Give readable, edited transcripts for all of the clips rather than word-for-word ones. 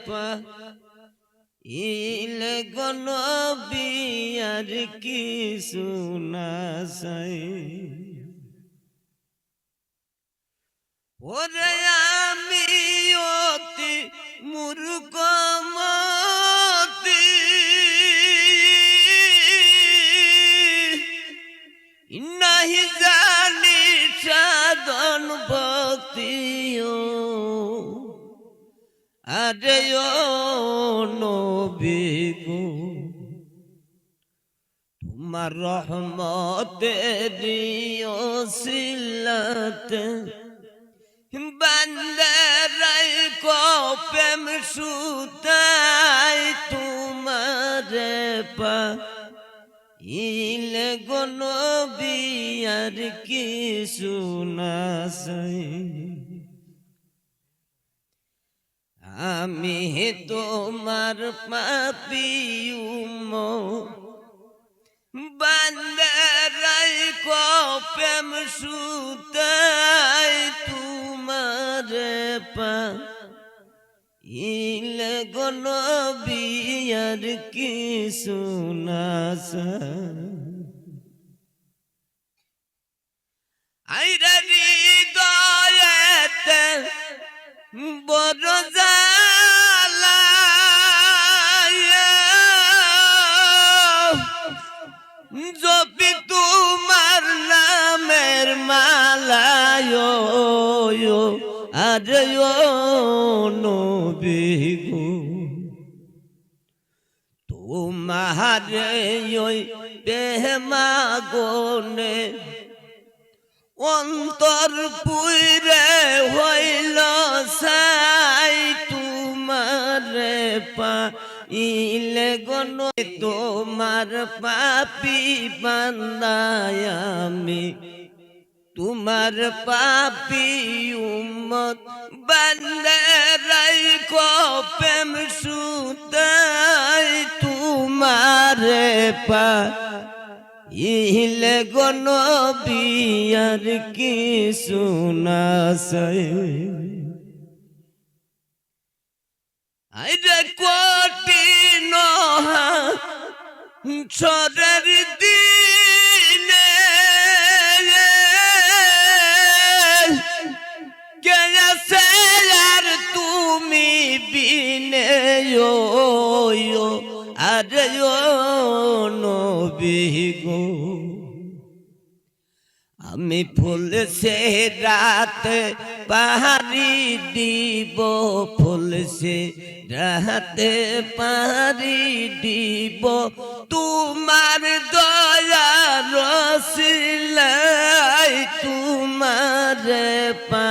পা ইলে গনবি আর কিছু না চাই ওরে আমি অতি মূর্খ মতি নাহি জানি সাধন ভক্তিও আরে ও নবী গো তোমার রহমতের ওসিলাতে বান্দারাই কো প্রেম সুতাই তোমারে পা ইলে গো নবী আর কিছু না চাই আমি তোমার পাপী উম্মত বান্দারাই কো প্রেম সুতাই তোমারে পা ইলে গো নবী আর কিছু না চাই আইরা হৃদয়েতে বড় জালা জপি তোমার নামের মালায় আরে ও নবী গো তোমারে ওই প্রেমা গনে অন্তর পুইরে হইল সাই তোমারে পা ইলে গন তোমার পাপী বান্দায় আমি তোমার পাপী উম্মত বান্দারাই কো প্রেম সুতাই তোমারে পা ইলে গো নবী আর কিছু না চাই আইরে কঠিন ছরের দিনে কে আছে আর তুমি বিনে আরে ও নবী গো আমি ফুল সে রাত পাহাড়ি দিব ফুল সে রাত পাহাড়ি দিব তোমার দয়া রসিলাই তোমারে পা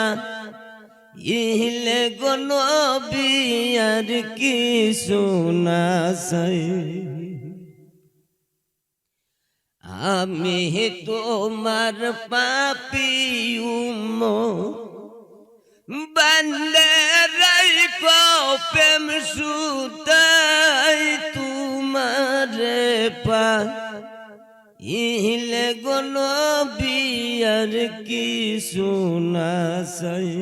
ইলে গো নবী আর কিছু না চাই আমি তোমার পাপী উম্মত বান্দারাই কো প্রেম সুতাই তোমারে পা ইলে গো নবী আর কিছু না চাই